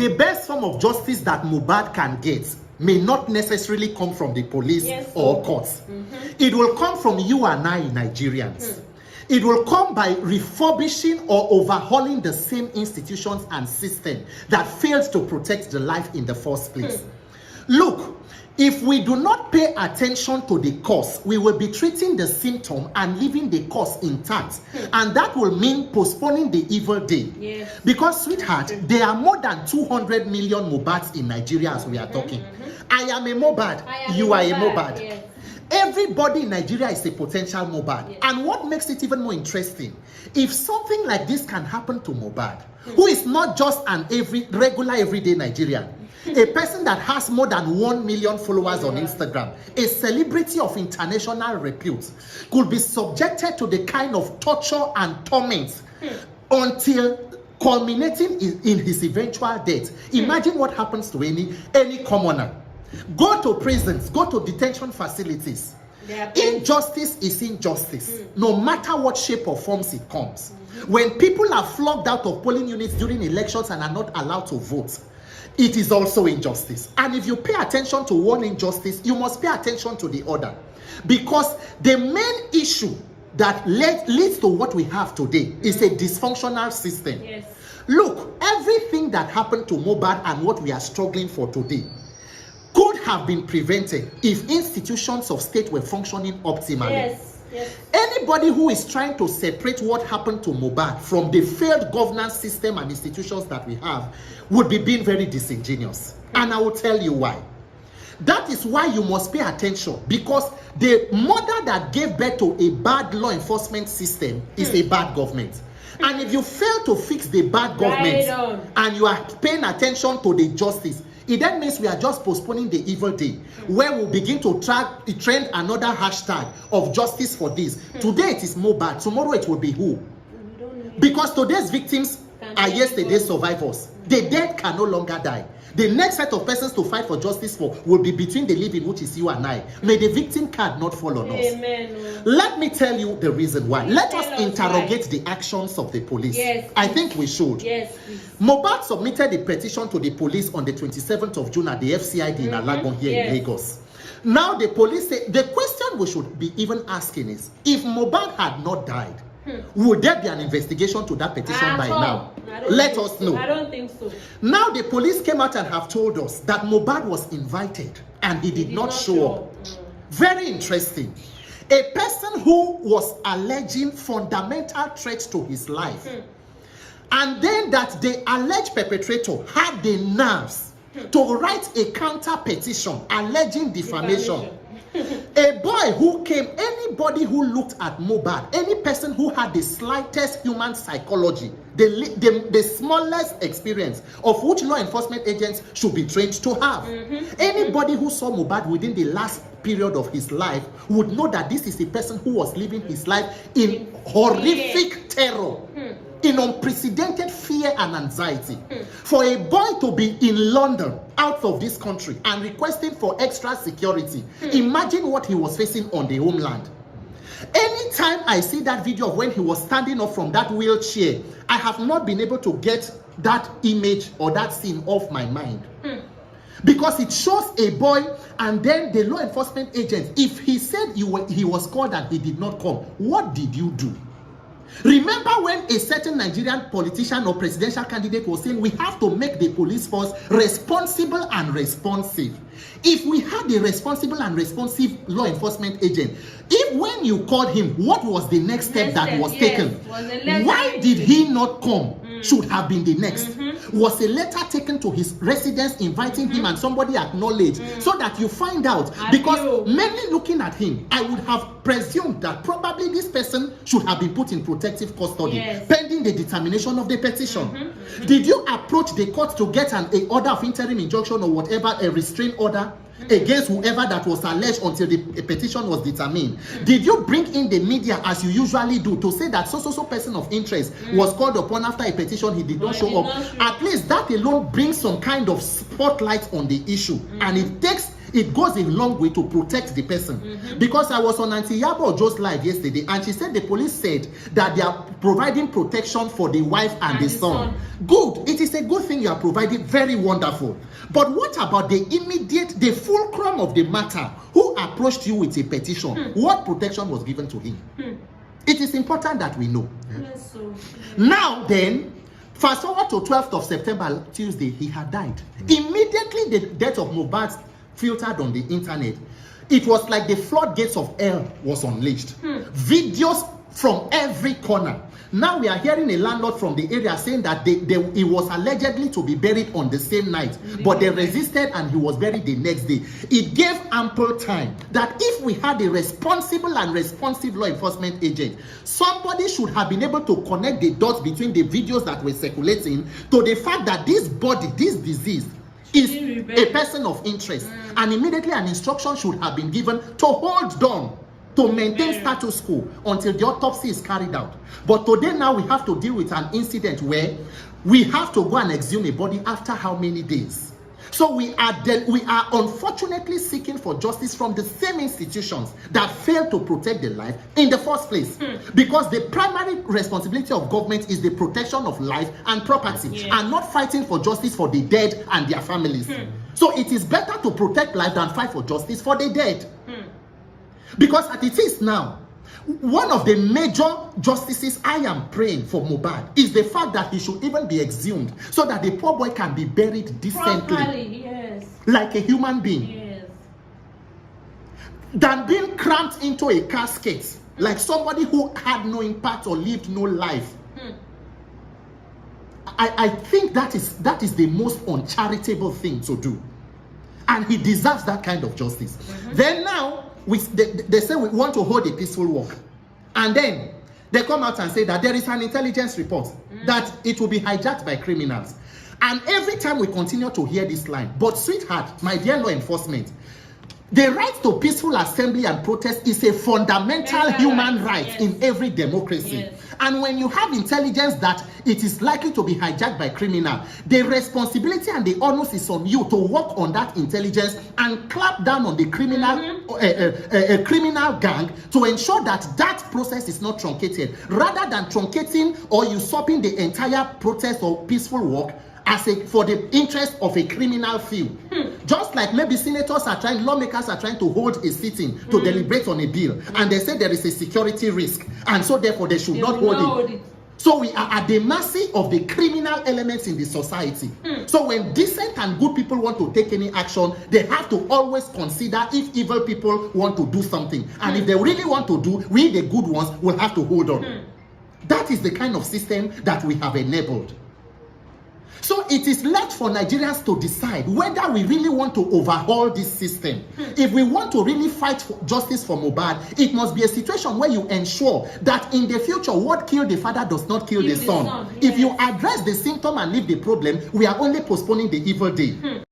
the best form of justice that Mohbad can get may not necessarily come from the police or courts. It will come from you and I, Nigerians. It will come by refurbishing or overhauling the same institutions and system that failed to protect the life in the first place. Look, if we do not pay attention to the cause, we will be treating the symptom and leaving the cause intact. And that will mean postponing the evil day. Because, sweetheart, there are more than 200 million Mohbads in Nigeria as we are talking. I am a Mohbad. You are a Mohbad. Everybody in Nigeria is a potential Mohbad. And what makes it even more interesting, if something like this can happen to Mohbad, who is not just an regular everyday Nigerian, a person that has more than 1 million followers on Instagram, a celebrity of international repute, could be subjected to the kind of torture and torment until culminating in his eventual death. Imagine what happens to any commoner. Go to prisons, go to detention facilities. Injustice is injustice, no matter what shape or forms it comes. When people are flogged out of polling units during elections and are not allowed to vote, it is also injustice. And if you pay attention to one injustice, you must pay attention to the other. Because the main issue that leads to what we have today is a dysfunctional system. Look, everything that happened to Mohbad and what we are struggling for today could have been prevented if institutions of state were functioning optimally. Anybody who is trying to separate what happened to Mohbad from the failed governance system and institutions that we have would be being very disingenuous. And I will tell you why. That is why you must pay attention, because the mother that gave birth to a bad law enforcement system is a bad government. And if you fail to fix the bad government and you are paying attention to the justice, it then means we are just postponing the evil day, where we'll begin to trend another hashtag of justice for this. Today it is Mohbad, tomorrow it will be who? Because today's victims are yesterday's survivors. The dead can no longer die. The next set of persons to fight for justice for will be between the living, which is you and I. May the victim card not fall on us. Amen. Let me tell you the reason why. Let us interrogate the actions of the police. I think we should. Mohbad submitted a petition to the police on the 27th of June at the FCID in Alagon here in Lagos. Now the police say, the question we should be even asking is, if Mohbad had not died, would there be an investigation to that petition by now? Let us know. I don't think so. Now the police came out and have told us that Mohbad was invited and he did not show up. Very interesting. A person who was alleging fundamental threats to his life, and then that the alleged perpetrator had the nerves to write a counter petition alleging defamation. A boy who came, anybody who looked at Mohbad, any person who had the slightest human psychology, the smallest experience of which law enforcement agents should be trained to have. Anybody who saw Mohbad within the last period of his life would know that this is a person who was living his life in horrific terror, in unprecedented fear and anxiety. For a boy to be in London, out of this country, and requesting for extra security, imagine what he was facing on the homeland. Anytime I see that video of when he was standing up from that wheelchair, I have not been able to get that image or that scene off my mind. Because it shows a boy, and then the law enforcement agent, if he said he was called and he did not come, what did you do? Remember when a certain Nigerian politician or presidential candidate was saying we have to make the police force responsible and responsive. If we had a responsible and responsive law enforcement agent, if when you called him, what was the next step that was taken? Why did he not come? Should have been the next. Was a letter taken to his residence inviting him and somebody acknowledged, so that you find out? Because many looking at him, I would have presumed that probably this person should have been put in protective custody pending the determination of the petition. Did you approach the court to get an order of interim injunction or whatever, a restraint order against whoever that was alleged until the petition was determined? Did you bring in the media as you usually do to say that so person of interest was called upon after a petition, he did not show up? At least that alone brings some kind of spotlight on the issue, and it takes it goes a long way to protect the person. Because I was on Auntie Yabo Ojo's live yesterday, and she said the police said that they are providing protection for the wife and the son. Good. It is a good thing you are providing. Very wonderful. But what about the fulcrum of the matter? Who approached you with a petition? What protection was given to him? It is important that we know. Yes, so. Now then, fast forward to 12th of September, Tuesday, he had died. Immediately the death of mohbad filtered on the internet. It was like the floodgates of hell was unleashed. Videos from every corner. Now we are hearing a landlord from the area saying that he was allegedly to be buried on the same night, but they resisted and he was buried the next day. It gave ample time that if we had a responsible and responsive law enforcement agent, somebody should have been able to connect the dots between the videos that were circulating to the fact that this body, this disease, is a person of interest. And immediately an instruction should have been given to hold on, to maintain status quo until the autopsy is carried out. But today now we have to deal with an incident where we have to go and exhume a body after how many days? So we are unfortunately seeking for justice from the same institutions that failed to protect the life in the first place. Because the primary responsibility of government is the protection of life and property, and not fighting for justice for the dead and their families. So it is better to protect life than fight for justice for the dead. Because as it is now, one of the major justices I am praying for Mohbad is the fact that he should even be exhumed so that the poor boy can be buried decently. Properly, like a human being. Yes. Than being cramped into a casket like somebody who had no impact or lived no life. I think that is the most uncharitable thing to do. And he deserves that kind of justice. Then now, they say we want to hold a peaceful walk, and then they come out and say that there is an intelligence report that it will be hijacked by criminals. And every time we continue to hear this line, but sweetheart, my dear law enforcement, the right to peaceful assembly and protest is a fundamental human right in every democracy. And when you have intelligence that it is likely to be hijacked by criminal, the responsibility and the onus is on you to work on that intelligence and clamp down on the criminal criminal gang to ensure that that process is not truncated, rather than truncating or usurping the entire protest or peaceful walk for the interest of a criminal few. Just like maybe lawmakers are trying to hold a sitting to deliberate on a bill, and they say there is a security risk, and so therefore they should not hold it. So we are at the mercy of the criminal elements in the society. So when decent and good people want to take any action, they have to always consider if evil people want to do something. And if they really want to do, we the good ones will have to hold on. That is the kind of system that we have enabled. So it is left for Nigerians to decide whether we really want to overhaul this system. If we want to really fight for justice for Mohbad, it must be a situation where you ensure that in the future, what killed the father does not kill the son. If you address the symptom and leave the problem, we are only postponing the evil day.